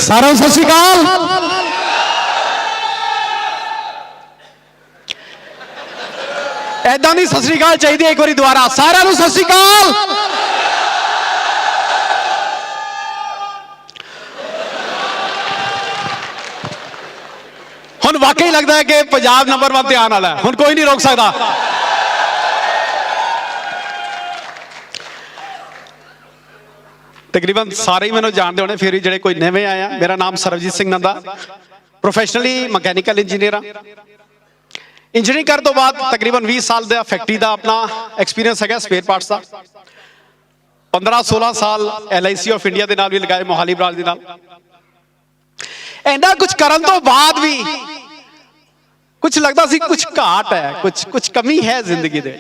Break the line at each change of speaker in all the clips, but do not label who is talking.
सारा सत श्री अकाल। ऐदा नहीं सत श्री अकाल चाहिए, एक बार दोबारा सारा सत श्री अकाल। हुण वाकई लगता है कि पंजाब नंबर 1 ते आने वाला है, हुण कोई नहीं रोक सकता। तकरीबन सारे ही मैंने जानते होने, फिर भी जेडे कोई नवे आए हैं। मेरा नाम Sarabjit Singh Nanda, professionally mechanical engineer. Engineering करने तो बाद तकरीबन 20 साल का फैक्ट्री का अपना एक्सपीरियंस है, स्पेयर पार्ट्स का। 15-16 साल LIC ऑफ इंडिया के नाल भी लगाए, मोहाली ब्रांच के नाल। इन्ना कुछ करने तो बाद भी कुछ लगता सी कुछ घाट है, कुछ कमी है जिंदगी दे।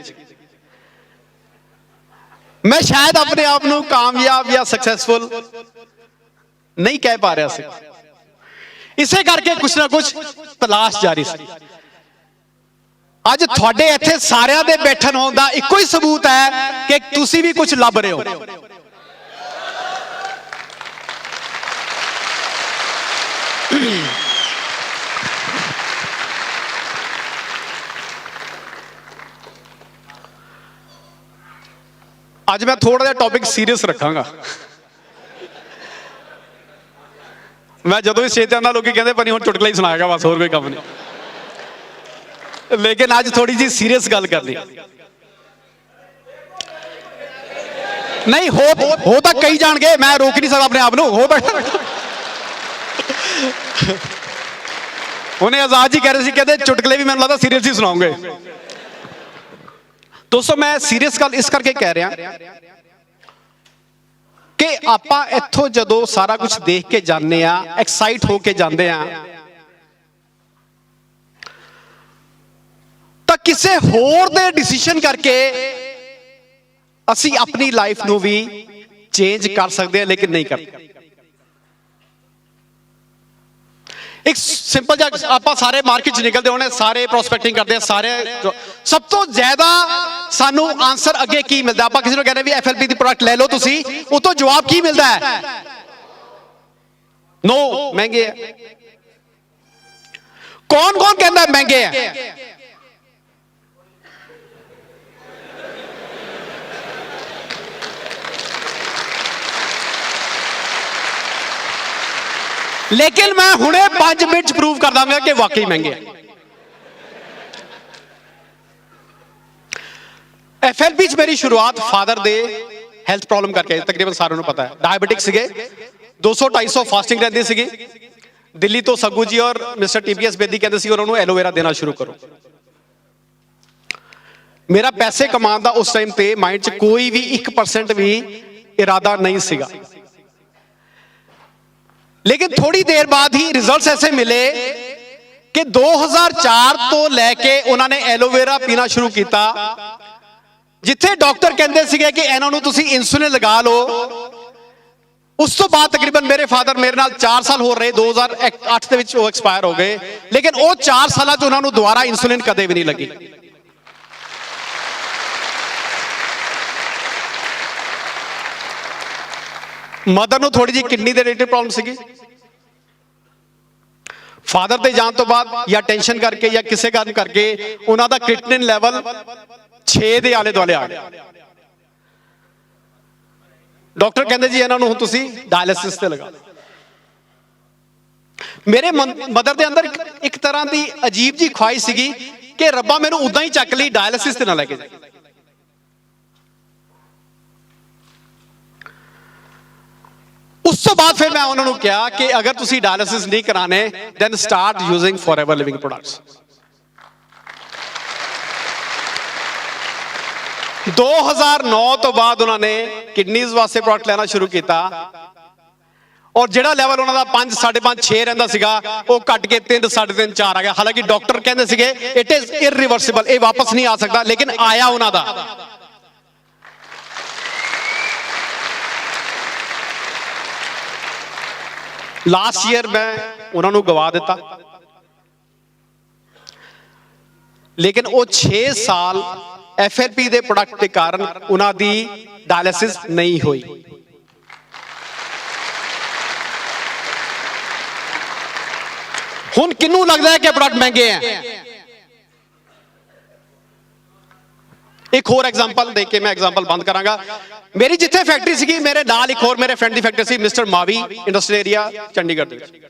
मैं शायद अपने आप को कामयाब या सक्सेसफुल नहीं कह पा रहा सी, इसे करके कुछ ना कुछ तलाश जारी सी। अज थोड़े इत्थे सारिਆਂ ਦੇ बैठन होने का इको ही सबूत है कि तुसी भी कुछ लभ रहे हो। आज मैं थोड़ा जिहा टॉपिक सीरियस रखांगा। मैं जदों भी स्टेज ते आंदा लोग कहते पर हुण चुटकुला ही सुनाएगा, बस होर कोई काम नहीं। लेकिन आज थोड़ी जी सीरियस गल करनी नहीं हो तो कई जाणगे, मैं रोक नहीं सकता अपने आप को। हो उन्हें आजाद जी कह रहे थे, कहते चुटकुले भी मैंने लगता सीरियस ही सुनाओगे। दोस्तों मैं सीरियस गल इस करके कह रहा कि आपां इत्थों जदों सारा कुछ देख के जाने आ, एक्साइट होके जाते हैं, तो किसी होर दे डिसीजन करके असी अपनी लाइफ नूं भी चेंज कर सकते हैं, लेकिन नहीं करते। एक सिंपल जा आप सारे मार्केट निकलते होने, सारे प्रोस्पेक्टिंग करते हैं, सारे सब तो ज्यादा सानू आंसर अगे की मिलता। आप किसी को कहने भी FLP की प्रोडक्ट ले लो तुसी, वो तो जवाब की मिलता है, नो महंगे है। कौन कौन कहता है महंगे है? लेकिन मैं हुणे 5 मिनट प्रूव कर दूंगा कि वाकई महंगे हैं। FLP च मेरी शुरुआत फादर दे हेल्थ प्रॉब्लम करके, तकरीबन सारों को पता है, डायबिटिक सीगे, 200-250 फास्टिंग रहती सी। दिल्ली तो सग्गू जी और मिस्टर TPS बेदी कहते सी उन्होंने एलोवेरा देना शुरू करो। मेरा पैसे कमाने का उस टाइम पे माइंड च कोई भी 1% भी इरादा नहीं सीगा। लेकिन थोड़ी देर बाद ही रिजल्ट्स ऐसे मिले कि 2004 तो लैके उन्होंने एलोवेरा पीना शुरू किया, जिथे डॉक्टर कहते थे कि इन्हों तुसी इंसुलिन लगा लो। उस तो बाद तकरीबन मेरे फादर मेरे नाल 4 साल हो रहे, 2008 के विच वो एक्सपायर हो गए, लेकिन वो 4 साल उन्होंने दोबारा इंसुलिन कदे भी नहीं लगी। मदर ਨੂੰ थोड़ी जी किडनी के रिलेटेड प्रॉब्लम सी। फादर के जाने तो बाद या टेंशन करके या किसी कारण करके उन्होंने क्रिएटिनिन लैवल 6 के आले दुआले आ गया। डॉक्टर कहते जी इन्हों तुसी डायलिसिस से लगा। मेरे मदर के अंदर एक तरह की अजीब जी ख्वाहिश सी कि रब्बा मैनू उदा ही चक ली, डायलिसिस से ना लैके जाए। उस तो बाद फिर मैं उन्होंने कहा कि अगर तुसी डायलिसिस नहीं कराने then start using Forever Living products. 2009 तो बाद उन्होंने किडनीज वास्ते प्रोडक्ट लेना शुरू किया और जेड़ा लेवल उन्होंने 5, 5.5, 6 रहिंदा सीगा वो घट के 3, 3.5, 4 आ गया। हालांकि डॉक्टर कहते सीगे इट इज इरिवर्सिबल, ये वापस नहीं आ सकता, लेकिन आया उन्होंने। लास्ट ईयर मैं उन्होंने गवा दिता, लेकिन वो 6 साल FLP के प्रोडक्ट के कारण उन्होंने डायलिसिस नहीं हुई। ਹੁਣ ਕਿਹਨੂੰ ਲੱਗਦਾ ਹੈ ਕਿ ਪ੍ਰੋਡਕਟ ਮਹਿੰਗੇ ਹੈ? ਇੱਕ ਹੋਰ ਐਗਜ਼ਾਮਪਲ ਦੇ ਕੇ ਮੈਂ ਐਗਜ਼ਾਮਪਲ ਬੰਦ ਕਰਾਂਗਾ। ਮੇਰੀ ਜਿੱਥੇ ਫੈਕਟਰੀ ਸੀਗੀ, ਮੇਰੇ ਨਾਲ ਇੱਕ ਹੋਰ ਮੇਰੇ ਫਰੈਂਡ ਦੀ ਫੈਕਟਰੀ ਸੀ, ਮਿਸਟਰ ਮਾਵੀ ਇੰਡਸਟਰੀਅਲ ਏਰੀਆ ਚੰਡੀਗੜ੍ਹ ਦੇ ਵਿੱਚ।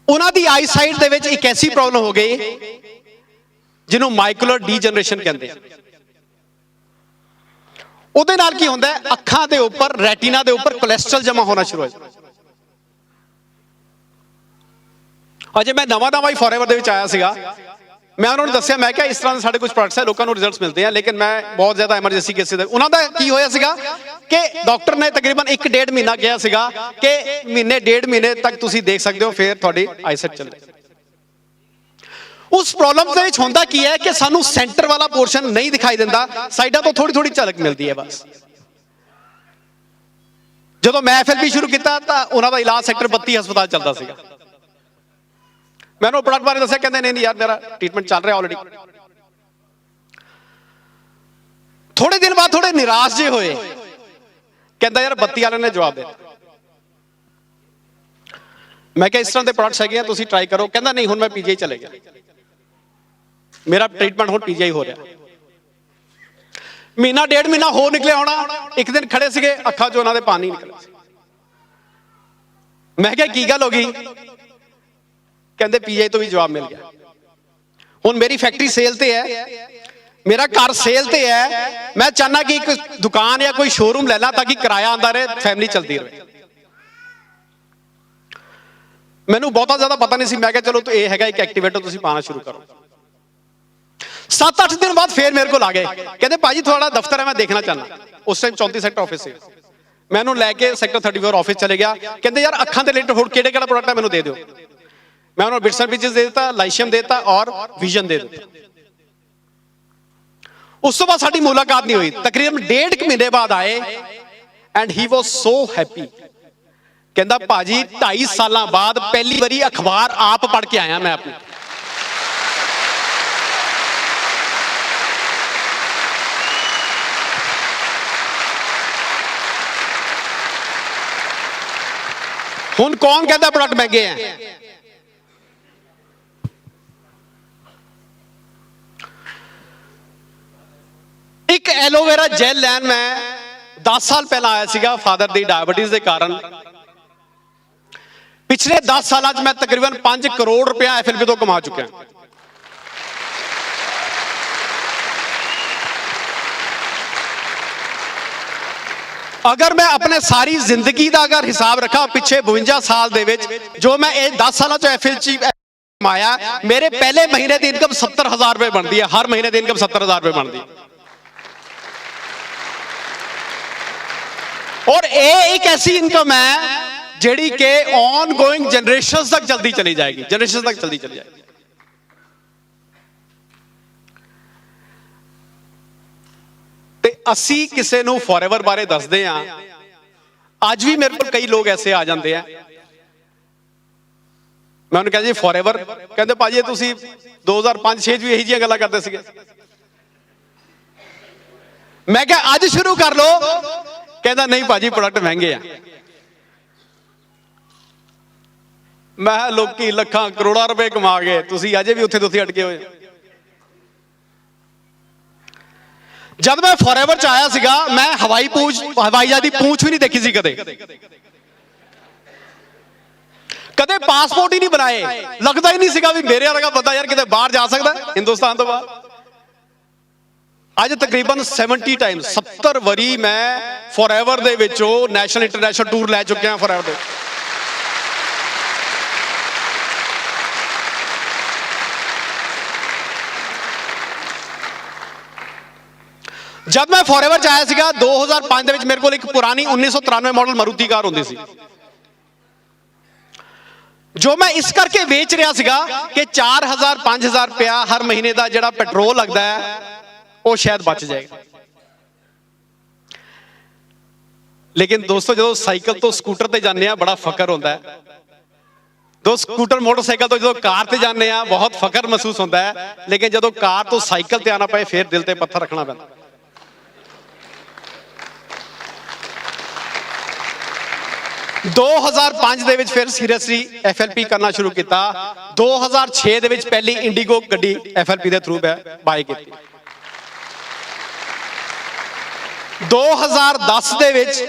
ਉਹਨਾਂ ਦੀ ਆਈ ਸਾਈਟ ਦੇ ਵਿੱਚ ਇੱਕ ਐਸੀ ਪ੍ਰੋਬਲਮ ਹੋ ਗਈ ਜਿਹਨੂੰ ਮਾਈਕੂਲਰ ਡੀਜਨਰੇਸ਼ਨ ਕਹਿੰਦੇ ਆ। ਉਹਦੇ ਨਾਲ ਕੀ ਹੁੰਦਾ ਹੈ, ਅੱਖਾਂ ਦੇ ਉੱਪਰ, ਰੈਟੀਨਾ ਦੇ ਉੱਪਰ ਕੋਲੇਸਟ੍ਰੋਲ ਜਮਾ ਹੋਣਾ ਸ਼ੁਰੂ ਹੋ ਜਾਂਦਾ। ਅਜੇ ਮੈਂ ਨਵਾਂ ਹੀ ਫੋਰਐਵਰ ਦੇ ਵਿੱਚ ਆਇਆ ਸੀਗਾ। ਮੈਂ ਉਹਨਾਂ ਨੂੰ ਦੱਸਿਆ, ਮੈਂ ਕਿਹਾ ਇਸ ਤਰ੍ਹਾਂ ਦੇ ਸਾਡੇ ਕੁਝ ਪ੍ਰੋਡਕਟਸ ਹੈ, ਲੋਕਾਂ ਨੂੰ ਰਿਜ਼ਲਟਸ ਮਿਲਦੇ ਆ, ਲੇਕਿਨ ਮੈਂ ਬਹੁਤ ਜ਼ਿਆਦਾ ਐਮਰਜੈਂਸੀ ਕੇਸਿਸ ਦੇ। ਉਹਨਾਂ ਦਾ ਕੀ ਹੋਇਆ ਸੀਗਾ ਕਿ ਡਾਕਟਰ ਨੇ ਤਕਰੀਬਨ 1-1.5 ਮਹੀਨਾ ਕਿਹਾ ਸੀਗਾ ਕਿ ਮਹੀਨੇ 1.5 ਮਹੀਨੇ ਤੱਕ ਤੁਸੀਂ ਦੇਖ ਸਕਦੇ ਹੋ, ਫਿਰ ਤੁਹਾਡੀ ਆਈਸਾਈਟ ਚੱਲੇ। ਉਸ ਪ੍ਰੋਬਲਮ ਦੇ ਵਿੱਚ ਹੁੰਦਾ ਕੀ ਹੈ ਕਿ ਸਾਨੂੰ ਸੈਂਟਰ ਵਾਲਾ ਪੋਰਸ਼ਨ ਨਹੀਂ ਦਿਖਾਈ ਦਿੰਦਾ, ਸਾਈਡਾਂ ਤੋਂ ਥੋੜੀ ਝਲਕ ਮਿਲਦੀ ਹੈ ਬਸ। ਜਦੋਂ ਮੈਂ FLP ਸ਼ੁਰੂ ਕੀਤਾ ਤਾਂ ਉਹਨਾਂ ਦਾ ਇਲਾਜ ਸੈਕਟਰ 32 ਹਸਪਤਾਲ ਚੱਲਦਾ ਸੀਗਾ। ਮੈਨੂੰ ਪ੍ਰੋਡਕਟ ਬਾਰੇ ਦੱਸਿਆ, ਕਹਿੰਦੇ ਨਹੀਂ ਯਾਰ ਮੇਰਾ ਟ੍ਰੀਟਮੈਂਟ ਚੱਲ ਰਿਹਾ ਆਲਰੇਡੀ। ਥੋੜੇ ਦਿਨ ਬਾਅਦ ਥੋੜੇ ਨਿਰਾਸ਼ ਜੇ ਹੋਏ, ਕਹਿੰਦਾ ਯਾਰ 32 ਵਾਲਿਆਂ ਨੇ ਜਵਾਬ ਦਿੱਤਾ। ਮੈਂ ਕਿਹਾ ਇਸ ਤਰ੍ਹਾਂ ਦੇ ਪ੍ਰੋਡਕਟਸ ਹੈਗੇ ਆ, ਤੁਸੀਂ ਟਰਾਈ ਕਰੋ। ਕਹਿੰਦਾ ਨਹੀਂ, ਹੁਣ ਮੈਂ PGI ਚਲੇ ਗਿਆ, ਮੇਰਾ ਟ੍ਰੀਟਮੈਂਟ ਹੁਣ PGI ਹੋ ਰਿਹਾ। ਮਹੀਨਾ 1.5 ਮਹੀਨਾ ਹੋ ਨਿਕਲਿਆ ਹੋਣਾ। ਇੱਕ ਦਿਨ ਖੜੇ ਸੀਗੇ, ਅੱਖਾਂ 'ਚੋਂ ਉਹਨਾਂ ਦੇ ਪਾਣੀ ਨਿਕਲਿਆ। ਮੈਂ ਕਿਹਾ ਕੀ ਗੱਲ ਹੋ ਗਈ? ਕਹਿੰਦੇ PGI ਤੋਂ ਵੀ ਜਵਾਬ ਮਿਲ ਗਿਆ। ਹੁਣ ਮੇਰੀ ਫੈਕਟਰੀ ਸੇਲ ਤੇ ਹੈ, ਮੇਰਾ ਘਰ ਸੇਲ ਤੇ ਹੈ। ਮੈਂ ਚਾਹਨਾ ਕਿ ਇੱਕ ਦੁਕਾਨ ਜਾਂ ਕੋਈ ਸ਼ੋਰੂਮ ਲੈ ਲਾਂ ਤਾਂ ਕਿ ਕਿਰਾਇਆ ਆਉਂਦਾ ਰਹੇ, ਫੈਮਿਲੀ ਚਲਦੀ ਰਹੇ। ਮੈਨੂੰ ਬਹੁਤਾ ਜ਼ਿਆਦਾ ਪਤਾ ਨਹੀਂ ਸੀ। ਮੈਂ ਕਿਹਾ ਚਲੋ ਇਹ ਹੈਗਾ ਇੱਕ ਐਕਟੀਵੇਟਰ, ਤੁਸੀਂ ਪਾਣਾ ਸ਼ੁਰੂ ਕਰੋ। 7-8 ਦਿਨ ਬਾਅਦ ਫੇਰ ਮੇਰੇ ਕੋਲ ਆ ਗਏ, ਕਹਿੰਦੇ ਭਾਜੀ ਤੁਹਾਡਾ ਦਫ਼ਤਰ ਹੈ, ਮੈਂ ਦੇਖਣਾ ਚਾਹਨਾ। ਉਸ ਟਾਈਮ 34 ਸੈਕਟਰ ਆਫਿਸ ਸੀ। ਮੈਂ ਉਹਨੂੰ ਲੈ ਕੇ ਸੈਕਟਰ 34 ਆਫਿਸ ਚਲੇ ਗਿਆ। ਕਹਿੰਦੇ ਯਾਰ ਅੱਖਾਂ ਦੇ ਰਿਲੇਟਡ ਹੋਰ ਕਿਹੜਾ ਪ੍ਰੋਡਕਟ ਹੈ ਮੈਨੂੰ ਦੇ ਦਿਓ। मैं उन्होंने बिट्स एंड पीसेस दे दिता, लाइशियम देता और विजन दे दिता। उस तो बाद साडी मुलाकात नहीं हुई। तकरीबन 1.5 महीने बाद आए and he was so happy. कहंदा भाजी 2.5 साल बाद पहली बारी अखबार आप पढ़ के आया मैं अपनी। हुण कौन कहता प्रोडक्ट महंगे हैं? एक एलोवेरा जेल लैन मैं 10 साल पहला आया सीगा फादर दी डायबिटीज के कारण। पिछले 10 साल मैं तकरीबन 5 करोड़ रुपया FLP तो कमा चुका। अगर मैं अपने सारी जिंदगी का अगर हिसाब रखा पिछे 52 साल दे विच जो मैं 10 साल FLP कमाया, मेरे पहले महीने की इनकम 70,000 रुपए बनती है। हर महीने की इनकम 70,000 रुपए बनती है। और ये एक ऐसी इनकम है जेड़ी के ऑन गोइंग जनरेशंस तक चलती चली जाएगी, जनरेशंस तक चलती चली जाएगी। ते असी किसे नू फॉरएवर बारे दसदे हां, अज भी मेरे को कई लोग ऐसे आ जाते हैं। मैं उन्हें कहा जी फॉरएवर, कहते भाजी तुसी 2005-6 भी यही जी गल्लां करते सीगे। मैं कहा अज शुरू कर लो, कहता नहीं भाजी प्रोडक्ट महंगे हैं। मैं लोकी लखां करोड़ां रुपए कमा गए, तुसी अजे भी उत्थे तुसी अटके हुए। जब मैं फॉरएवर च आया सीगा, मैं हवाई जहाज दी पूंछ भी नहीं देखी सी कदे। कदे पासपोर्ट ही नहीं बनाए, लगता ही नहीं सीगा भी मेरे वर्गा बंदा यार किते बाहर जा सकदा है हिंदुस्तान तो बाहर। आज तकरीबन 70 टाइम्स 70 वारी मैं फॉरएवर दे विचों नैशनल इंटरनेशनल टूर लै चुके हैं फॉरएवर दे। जब मैं फॉरएवर च आया सीगा 2005 दे विच मेरे कोल एक पुरानी 1993 मॉडल मारुति कार होंदी सी, जो मैं इस करके बेच रहा सीगा कि 4,000-5,000 रुपया हर महीने का जिहड़ा पेट्रोल लगता है वो शायद बच जाएगा। लेकिन दोस्तों जो साइकिल तो स्कूटर ते जाने बड़ा फकर होता है। दो स्कूटर मोटरसाइकिल तो जो कार ते जाने बहुत फकर महसूस होता है, लेकिन जो कार तो साइकिल ते आना पे फिर दिल ते पत्थर रखना पैंदा। 2005 ਦੇ ਵਿੱਚ ਫਿਰ ਸੀਰੀਅਸਲੀ FLP ਕਰਨਾ ਸ਼ੁਰੂ ਕੀਤਾ। 2006 ਦੇ ਵਿੱਚ ਪਹਿਲੀ ਇੰਡੀਗੋ ਗੱਡੀ FLP ਦੇ ਥਰੂ ਬਾਏ ਕੀਤੀ। 2010 ਦੇ ਵਿੱਚ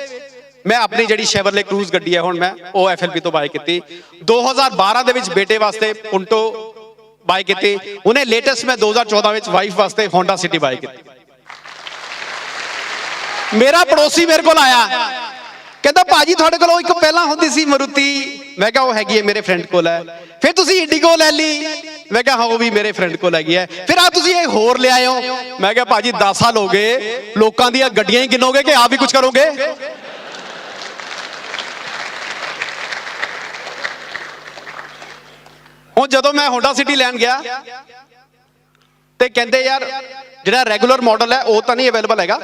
ਮੈਂ ਆਪਣੀ ਜਿਹੜੀ ਸ਼ੈਵਰਲੇ ਕਰੂਜ਼ ਗੱਡੀ ਹੈ ਹੁਣ ਮੈਂ ਉਹ FLP ਤੋਂ ਬਾਏ ਕੀਤੀ। 2012 ਦੇ ਵਿੱਚ ਬੇਟੇ ਵਾਸਤੇ ਪੁੰਟੋ ਬਾਏ ਕੀਤੀ। ਉਹਨੇ ਲੇਟੈਸਟ ਮੈਂ 2014 ਵਿੱਚ ਵਾਈਫ ਵਾਸਤੇ ਹੋਂਡਾ ਸਿਟੀ ਬਾਏ ਕੀਤੀ। ਮੇਰਾ ਪੜੋਸੀ ਮੇਰੇ ਕੋਲ ਆਇਆ, ਕਹਿੰਦਾ ਭਾਜੀ ਤੁਹਾਡੇ ਕੋਲ ਇੱਕ ਪਹਿਲਾਂ ਹੁੰਦੀ ਸੀ ਮਾਰੂਤੀ। ਮੈਂ ਕਿਹਾ ਉਹ ਹੈਗੀ ਹੈ ਮੇਰੇ ਫਰੈਂਡ ਕੋਲ ਹੈ। ਫਿਰ ਤੁਸੀਂ ਇੰਡੀਗੋ ਲੈ ਲਈ। ਮੈਂ ਕਿਹਾ ਹਾਂ ਉਹ ਵੀ ਮੇਰੇ ਫਰੈਂਡ ਕੋਲ ਹੈਗੀ ਹੈ। ਫਿਰ ਆ ਤੁਸੀਂ ਇਹ ਹੋਰ ਲੈ ਆਏ ਹੋ। ਮੈਂ ਕਿਹਾ ਭਾਜੀ 10 ਸਾਲ ਹੋ ਗਏ, ਲੋਕਾਂ ਦੀਆਂ ਗੱਡੀਆਂ ਹੀ ਗਿਣੋਗੇ ਕਿ ਆਪ ਵੀ ਕੁਝ ਕਰੋਗੇ। ਹੁਣ ਜਦੋਂ ਮੈਂ ਹੋਂਡਾ ਸਿਟੀ ਲੈਣ ਗਿਆ ਤੇ ਕਹਿੰਦੇ ਯਾਰ ਜਿਹੜਾ ਰੈਗੂਲਰ ਮਾਡਲ ਹੈ ਉਹ ਤਾਂ ਨਹੀਂ ਅਵੇਲੇਬਲ ਹੈਗਾ,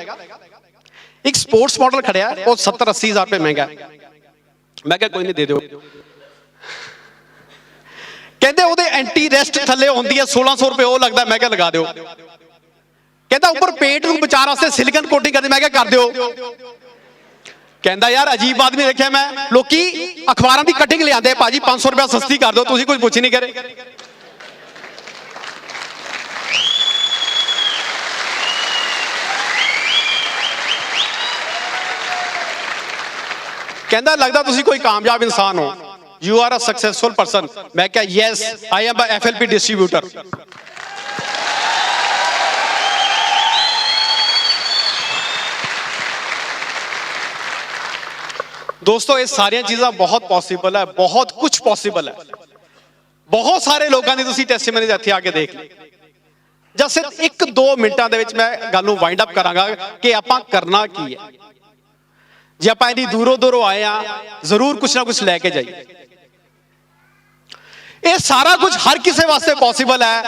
ਇੱਕ ਸਪੋਰਟਸ ਮਾਡਲ ਖੜਿਆ ਉਹ 70-80 ਹਜ਼ਾਰ ਰੁਪਏ ਮਹਿੰਗਾ। ਮੈਂ ਕਿਹਾ ਕੋਈ ਨਹੀਂ ਦੇ ਦਿਓ। ਕਹਿੰਦੇ ਉਹਦੇ ਐਂਟੀ ਰੈਸਟ ਥੱਲੇ ਹੁੰਦੀ ਹੈ 1600 ਰੁਪਏ ਉਹ ਲੱਗਦਾ। ਮੈਂ ਕਿਹਾ ਲਗਾ ਦਿਓ। ਕਹਿੰਦਾ ਉੱਪਰ ਪੇਂਟ ਨੂੰ ਬਚਾਉਣ ਵਾਸਤੇ ਸਿਲੀਕਨ ਕੋਟਿੰਗ ਕਰਦੇ। ਮੈਂ ਕਿਹਾ ਕਰ ਦਿਓ। ਕਹਿੰਦਾ ਯਾਰ ਅਜੀਬ ਆਦਮੀ ਦੇਖਿਆ ਮੈਂ, ਲੋਕੀ ਅਖਬਾਰਾਂ ਦੀ ਕਟਿੰਗ ਲਿਆਂਦੇ ਭਾਜੀ 500 ਰੁਪਏ ਸਸਤੀ ਕਰ ਦਿਓ, ਤੁਸੀਂ ਕੁਝ ਪੁੱਛ ਨਹੀਂ ਕਰੇ। ਕਹਿੰਦਾ ਲੱਗਦਾ ਤੁਸੀਂ ਕੋਈ ਕਾਮਯਾਬ ਇਨਸਾਨ ਹੋ, you are a successful person. ਮੈਂ ਕਿਹਾ yes I am a FLP distributor. ਦੋਸਤੋ ਇਹ ਸਾਰੀਆਂ ਚੀਜ਼ਾਂ ਬਹੁਤ ਪੋਸੀਬਲ ਹੈ, ਬਹੁਤ ਕੁਝ ਪੋਸੀਬਲ ਹੈ। ਬਹੁਤ ਸਾਰੇ ਲੋਕਾਂ ਦੀ ਤੁਸੀਂ ਟੈਸਟੀਮਨੀ ਇੱਥੇ ਆ ਕੇ ਦੇਖ ਲਈ। ਜਾਂ ਸਿਰਫ 1-2 ਮਿੰਟਾਂ ਦੇ ਵਿੱਚ ਮੈਂ ਗੱਲ ਨੂੰ ਵਾਈਂਡ ਅਪ ਕਰਾਂਗਾ ਕਿ ਆਪਾਂ ਕਰਨਾ ਕੀ ਹੈ। ਜੇ ਆਪਾਂ ਇੰਨੀ ਦੂਰੋਂ ਆਏ ਆ, ਜ਼ਰੂਰ ਕੁਛ ਨਾ ਕੁਛ ਲੈ ਕੇ ਜਾਈਏ। ਇਹ ਸਾਰਾ ਕੁਝ ਹਰ ਕਿਸੇ ਵਾਸਤੇ ਪੋਸੀਬਲ ਹੈ,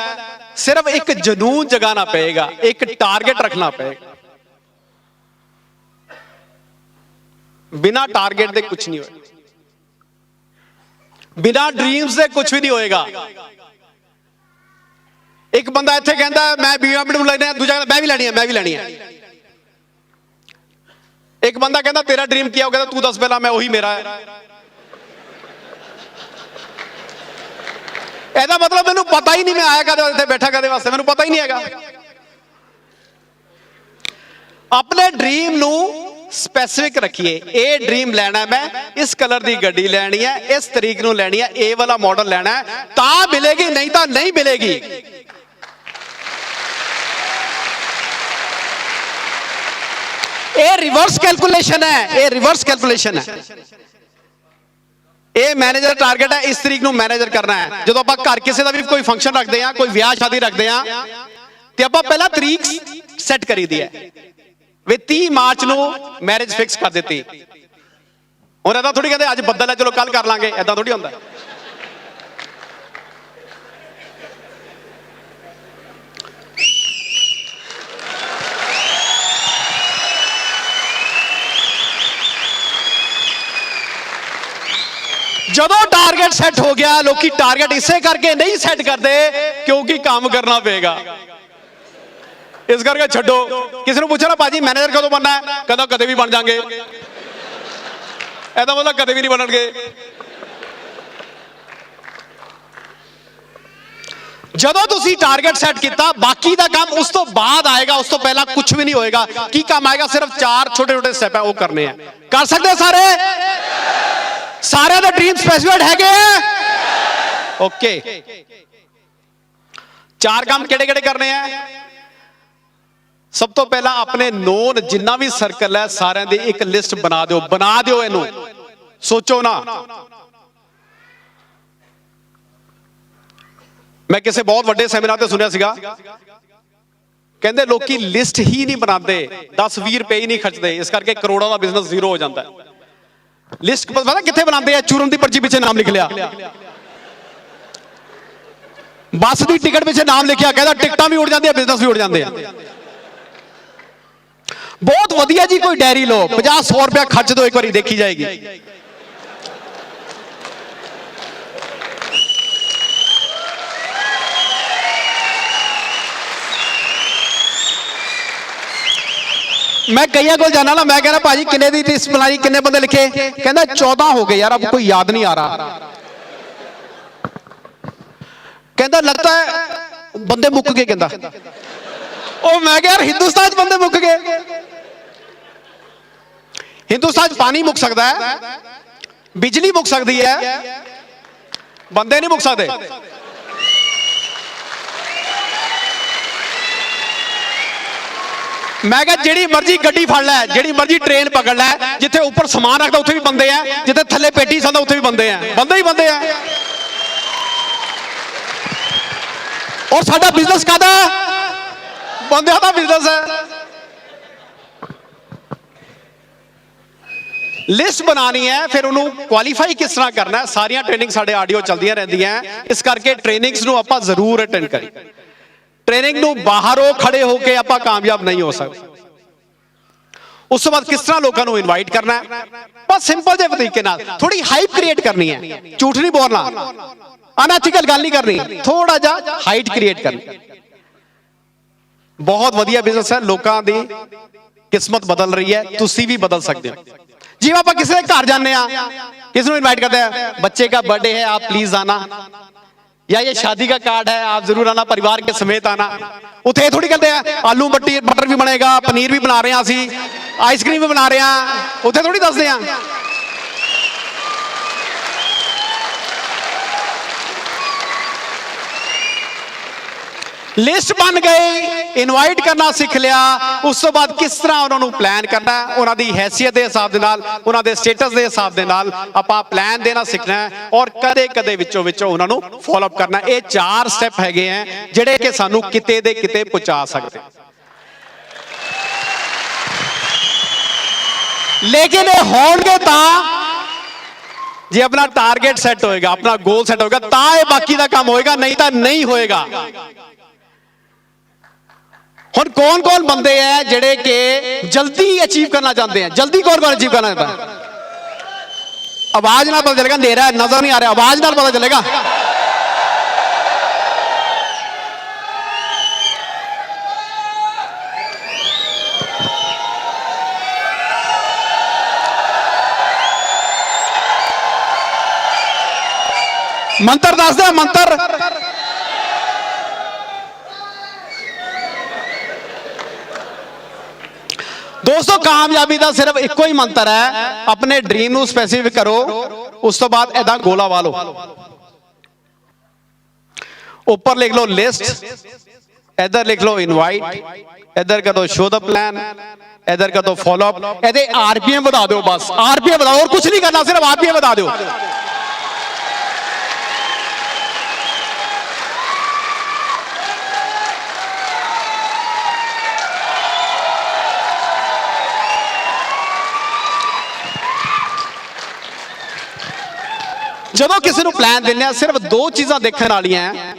ਸਿਰਫ ਇੱਕ ਜਨੂਨ ਜਗਾਣਾ ਪਏਗਾ, ਇੱਕ ਟਾਰਗੇਟ ਰੱਖਣਾ ਪਏਗਾ। ਬਿਨਾਂ ਟਾਰਗੇਟ ਦੇ ਕੁਝ ਨਹੀਂ ਹੋਏਗਾ, ਬਿਨਾਂ ਡ੍ਰੀਮਸ ਦੇ ਕੁਝ ਵੀ ਨਹੀਂ ਹੋਏਗਾ। ਇੱਕ ਬੰਦਾ ਇੱਥੇ ਕਹਿੰਦਾ ਮੈਂ BMW ਲੈਣੀ ਹੈ, ਦੂਜਾ ਕਹਿੰਦਾ ਮੈਂ ਵੀ ਲੈਣੀ ਹੈ, ਮੈਂ ਵੀ ਲੈਣੀ ਹੈ। ਇੱਕ ਬੰਦਾ ਕਹਿੰਦਾ ਤੇਰਾ ਡ੍ਰੀਮ ਕੀ ਹੈ, ਉਹ ਕਹਿੰਦਾ ਤੂੰ ਦੱਸ ਪਹਿਲਾਂ, ਮੈਂ ਉਹੀ ਮੇਰਾ ਹੈ। ਇਹਦਾ ਮਤਲਬ ਮੈਨੂੰ ਪਤਾ ਹੀ ਨਹੀਂ ਮੈਂ ਆਇਆ ਕਦੇ ਇੱਥੇ ਬੈਠਾ ਕਦੇ ਵਾਸਤੇ, ਮੈਨੂੰ ਪਤਾ ਹੀ ਨਹੀਂ ਹੈਗਾ। ਆਪਣੇ ਡ੍ਰੀਮ ਨੂੰ ਸਪੈਸਿਫਿਕ ਰੱਖੀਏ। ਇਹ ਡ੍ਰੀਮ ਲੈਣਾ ਮੈਂ, ਇਸ ਕਲਰ ਦੀ ਗੱਡੀ ਲੈਣੀ ਹੈ, ਇਸ ਤਰੀਕ ਨੂੰ ਲੈਣੀ ਹੈ, ਇਹ ਵਾਲਾ ਮਾਡਲ ਲੈਣਾ ਹੈ, ਤਾਂ ਮਿਲੇਗੀ, ਨਹੀਂ ਤਾਂ ਨਹੀਂ ਮਿਲੇਗੀ। ਇਹ ਰਿਵਰਸ ਕੈਲਕੂਲੇਸ਼ਨ ਹੈ, ਇਹ ਰਿਵਰਸ ਕੈਲਕੂਲੇਸ਼ਨ ਹੈ। ਇਹ ਮੈਨੇਜਰ ਟਾਰਗੇਟ ਹੈ, ਇਸ ਤਰੀਕ ਨੂੰ ਮੈਨੇਜਰ ਕਰਨਾ ਹੈ। ਜਦੋਂ ਆਪਾਂ ਘਰ ਕਿਸੇ ਦਾ ਵੀ ਕੋਈ ਫੰਕਸ਼ਨ ਰੱਖਦੇ ਆ, ਕੋਈ ਵਿਆਹ ਸ਼ਾਦੀ ਰੱਖਦੇ ਆ, ਤੇ ਆਪਾਂ ਪਹਿਲਾਂ ਤਰੀਕ ਸੈੱਟ ਕਰੀਦੀ ਹੈ ਵੀ 30 ਮਾਰਚ ਨੂੰ ਮੈਰਿਜ ਫਿਕਸ ਕਰ ਦਿੱਤੀ। ਹੁਣ ਇਹਦਾ ਥੋੜੀ ਕਹਿੰਦੇ ਅੱਜ ਬੱਦਲ ਹੈ ਚਲੋ ਕੱਲ ਕਰ ਲਾਂਗੇ, ਏਦਾਂ ਥੋੜੀ ਹੁੰਦਾ। ਜਦੋਂ ਟਾਰਗੇਟ ਸੈੱਟ ਹੋ ਗਿਆ, ਲੋਕੀ ਟਾਰਗੇਟ ਇਸੇ ਕਰਕੇ ਨਹੀਂ ਸੈੱਟ ਕਰਦੇ ਕਿਉਂਕਿ ਕੰਮ ਕਰਨਾ ਪਏਗਾ। ਇਸ ਕਰਕੇ ਛੱਡੋ। ਕਿਸੇ ਨੂੰ ਪੁੱਛੋ ਨਾ ਭਾਜੀ ਮੈਨੇਜਰ ਕਦੋਂ ਬਣਨਾ ਹੈ, ਕਹਿੰਦਾ ਕਦੇ ਵੀ ਬਣ ਜਾਣਗੇ। ਇਹਦਾ ਮਤਲਬ ਕਦੇ ਵੀ ਨਹੀਂ ਬਣਨਗੇ। ਜਦੋਂ ਤੁਸੀਂ ਟਾਰਗੇਟ ਸੈੱਟ ਕੀਤਾ, ਬਾਕੀ ਦਾ ਕੰਮ ਉਸ ਤੋਂ ਬਾਅਦ ਆਏਗਾ, ਉਸ ਤੋਂ ਪਹਿਲਾਂ ਕੁਝ ਵੀ ਨਹੀਂ ਹੋਏਗਾ। ਕੀ ਕੰਮ ਆਏਗਾ? ਸਿਰਫ 4 ਛੋਟੇ-ਛੋਟੇ ਸਟੈਪ ਹੈ, ਉਹ ਕਰਨੇ ਆ। ਕਰ ਸਕਦੇ ਸਾਰੇ? ਸਾਰਿਆਂ ਦੇ ਡ੍ਰੀਮ ਸਪੈਸੀਫਾਈਡ ਹੈਗੇ ਆ? ਓਕੇ। 4 ਕੰਮ ਕਿਹੜੇ-ਕਿਹੜੇ ਕਰਨੇ ਆ? ਸਭ ਤੋਂ ਪਹਿਲਾਂ ਆਪਣੇ ਨੋਨ ਜਿੰਨਾ ਵੀ ਸਰਕਲ ਹੈ ਸਾਰਿਆਂ ਦੀ ਇੱਕ ਲਿਸਟ ਬਣਾ ਦਿਓ। ਬਣਾ ਦਿਓ, ਇਹਨੂੰ ਸੋਚੋ ਨਾ। ਮੈਂ ਕਿਸੇ ਬਹੁਤ ਵੱਡੇ ਸੈਮੀਨਾਰ ਤੇ ਸੁਣਿਆ ਸੀਗਾ, ਕਹਿੰਦੇ ਲੋਕੀ ਲਿਸਟ ਹੀ ਨਹੀਂ ਬਣਾਉਂਦੇ, 10-20 ਰੁਪਏ ਹੀ ਨਹੀਂ ਖਰਚਦੇ, ਇਸ ਕਰਕੇ ਕਰੋੜਾਂ ਦਾ ਬਿਜ਼ਨਸ ਜ਼ੀਰੋ ਹੋ ਜਾਂਦਾ ਹੈ। ਲਿਸਟ ਪਤਾ ਕਿੱਥੇ ਬਣਾਉਂਦੇ ਆ? ਚੂਰਨ ਦੀ ਪਰਚੀ ਪਿੱਛੇ ਨਾਮ ਲਿਖ ਲਿਆ, ਬੱਸ ਦੀ ਟਿਕਟ ਪਿੱਛੇ ਨਾਮ ਲਿਖਿਆ, ਕਹਿੰਦਾ ਟਿਕਟਾਂ ਵੀ ਉੜ ਜਾਂਦੀਆਂ, ਬਿਜ਼ਨਸ ਵੀ ਉੜ ਜਾਂਦੇ ਆ। ਬਹੁਤ ਵਧੀਆ ਜੀ, ਕੋਈ ਡੈਰੀ ਲਓ, 50-100 ਰੁਪਇਆ ਖਰਚ ਦਿਓ, ਇੱਕ ਵਾਰੀ ਦੇਖੀ ਜਾਏਗੀ। मैं कईयां को जाना ना, मैं कहना भाजी किन्ने दी लिस्ट बनाई, किन्ने बंदे लिखे, कहना 14 हो गए यार, अब कोई याद नहीं आ रहा। कहता लगता है बंदे मुक गए, कहता ओ मैं क्या यार हिंदुस्तान च बंदे मुक गए। हिंदुस्तान च पानी मुक सकता है, बिजली मुक सकती है, बंदे नहीं मुक सकते। मैं क्या जिहड़ी मर्जी गड्डी फड़ लै, जिहड़ी मर्जी ट्रेन पकड़ लै, जिथे ऊपर समान रखता उत्थे भी बंदे हैं, जिथे थल्ले पेटी सकता उत्थे भी बंदे हैं, बंदे ही बंदे हैं। और साडा बिजनेस कादा बंदे का बिजनेस है। लिस्ट बनानी है, फिर उन्होंने क्वालीफाई किस तरह करना है, सारिया ट्रेनिंग साडे ऑडियो चलदियां रहंदियां, इस करके ट्रेनिंग्स नूं आपां जरूर अटेंड करिए। ट्रेनिंग नूं बाहरों खड़े होके आपां कामयाब नहीं हो सकते। उस बाद किस तरह लोगों को इनवाइट करना है, बस सिंपल जे तरीके नाल थोड़ी हाइप क्रिएट करनी है, झूठ नहीं बोलना, अनएथिकल गल नहीं करनी, थोड़ा जा हाइट क्रिएट करनी। बहुत वधिया बिजनेस है, लोगों की किस्मत बदल रही है, तुसी भी बदल सकते हो। जिवें आपां किसी के घर जाने, किसी को इनवाइट करते हैं, बच्चे का बर्थडे है आप प्लीज आना, या ये शादी का कार्ड है आप जरूर आना, परिवार के समेत आना। उथे थोड़ी कहते हैं आलू मटर भी बनेगा, पनीर भी बना रहे हैं, असी आइसक्रीम भी बना रहे हैं, उथे थोड़ी दसदे हैं। लिस्ट बन गई, इनवाइट करना सीख लिया, उस तो बाद किस तरह उन्होंने प्लान करना, उन्होंने हैसियत के हिसाब के नाल, उन्होंने स्टेटस के हिसाब के नाल आपां प्लान देना सीखना है, और कदे कदे विचों विचों उन्होंने फॉलोअप करना। ये 4 स्टेप हैगे हैं जिहड़े कि सानू किते दे किते पहुंचा सकते। लेकिन ये होणगे तां जे अपना टारगेट सैट होएगा, अपना गोल सैट होएगा, तां ये बाकी का काम होएगा, नहीं तो नहीं होएगा। हुण कौन कौन बंदे हैं जिहड़े कि जल्दी अचीव करना चाहते हैं, जल्दी कौन कौन अचीव करना चाहता है? आवाज नाल पता चलेगा, अंधेरा नजर नहीं आ रहा, आवाज नाल पता चलेगा। मंत्र दस दे, मंत्र दोस्तों, कामयाबी का सिर्फ एक ही मंत्र है, अपने ड्रीम नू स्पेसिफिक करो, उस तो बाद ऐदा गोला वालो, ऊपर लिख लो लिस्ट, इधर लिख लो इनवाइट, इधर कर दो शो द प्लान, इधर कर दो फॉलो अप, इहदे आरपीएम बता दो, बस आरपीएम बताओ, और कुछ नहीं करना, सिर्फ आरपीएम बता दो। ਜਦੋਂ ਕਿਸੇ ਨੂੰ ਪਲਾਨ ਦਿੰਦੇ ਆ, ਸਿਰਫ 2 ਚੀਜ਼ਾਂ ਦੇਖਣ ਵਾਲੀਆਂ ਹੈ।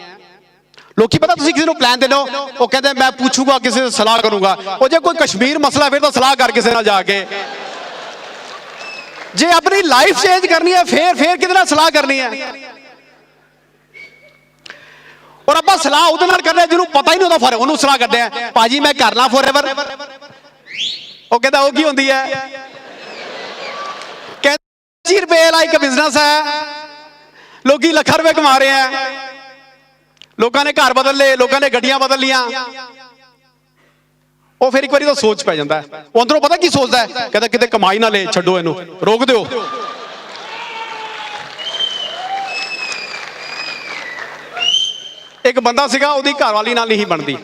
ਲੋਕੀ ਪਤਾ ਤੁਸੀਂ ਕਿਸੇ ਨੂੰ ਪਲਾਨ ਦਿੰਦੇ ਹੋ, ਉਹ ਕਹਿੰਦੇ ਮੈਂ ਪੁੱਛੂਗਾ, ਕਿਸੇ से सलाह करूंगा, ਉਹ ਜੇ ਕੋਈ कश्मीर मसला फिर तो सलाह कर किसी ਨਾਲ जाके, जे अपनी लाइफ चेंज करनी है फिर किहदे नाल सलाह करनी है। और ਆਪਾਂ सलाह ਉਹਦੇ ਨਾਲ ਕਰ ਰਹੇ ਜਿਹਨੂੰ ਪਤਾ ਹੀ ਨਹੀਂ ਉਹਦਾ ਫਰਕ, ਉਹਨੂੰ सलाह ਕਰਦੇ ਆ ਭਾਜੀ मैं करना फॉरएवर, ਉਹ ਕਹਿੰਦਾ ਉਹ ਕੀ ਹੁੰਦੀ ਹੈ, ਕਹਿੰਦਾ 20 रुपए वाला एक बिजनेस है, लोग लाखों रुपए कमा रहे हैं, लोगों ने घर बदल ले, लोगों ने गड्डियां बदल लिया, वो फिर एक बार तो सोच पै जाता है, वो अंदरों पता की सोचता है, कहता किते कमाई ना ले, छड्डो इनू, रोक दो। एक बंदा सीगा, उहदी घरवाली नाल नहीं बनती,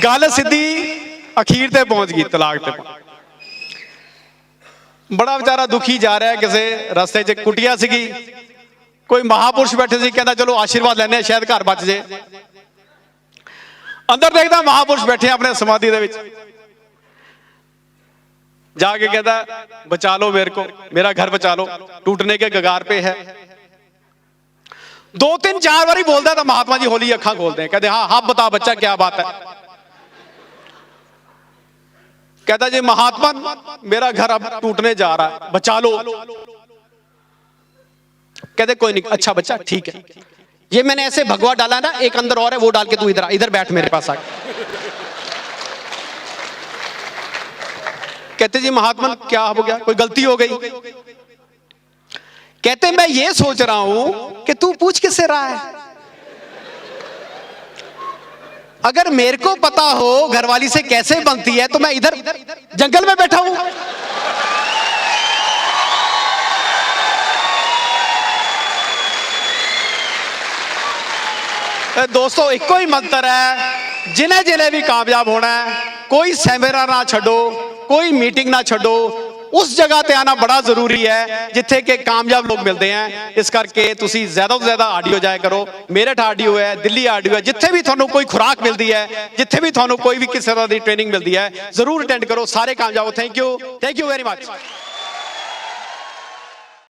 गल सीधी अखीर ते पहुंच गई, तलाक ते। बड़ा बेचारा दुखी जा रहा है, किसी रस्ते च कुटिया सी, कोई महापुरुष बैठे सी, कहता चलो आशीर्वाद लेने शायद घर बच जाए। अंदर देखता महापुरुष बैठे अपने समाधि दे विच, जाके कहता बचा लो मेरे को, मेरा घर बचा लो, टूटने के कगार पे है। 2-3-4 बारी बोलता है तो महात्मा जी होली अखा खोलते हैं, कहते हाँ हाँ बता बच्चा क्या बात है। कहता जी महात्मा मेरा घर अब टूटने जा रहा है, बचा लो। कहते कोई नहीं, अच्छा बच्चा ठीक है, ये मैंने ऐसे भगवा डाला ना, एक अंदर और है, वो डाल के तू इधर इधर बैठ मेरे पास आ। कहते जी महात्मा क्या हो गया, कोई गलती हो गई? कहते मैं ये सोच रहा हूं कि तू पूछ किससे रहा है? अगर मेरे को पता हो घरवाली से कैसे बनती है तो मैं इधर जंगल में बैठा हूं। दोस्तों इको ही मंत्र है, जिन्हें जिन्हें भी कामयाब होना है, कोई सेमिनार ना छो, कोई मीटिंग ना छो, उस जगह ते आना बड़ा जरूरी है जिथे के कामयाब लोग मिलते हैं। इस करके तुसी ज्यादा तो ज्यादा आडियो जाया करो। मेरठ आडियो है, दिल्ली आडियो है, जिथे भी थानू कोई खुराक मिलती है, जिथे भी थानू कोई भी किसी तरह की ट्रेनिंग मिलती है, जरूर अटेंड करो। सारे कामयाब हो। Thank you very much.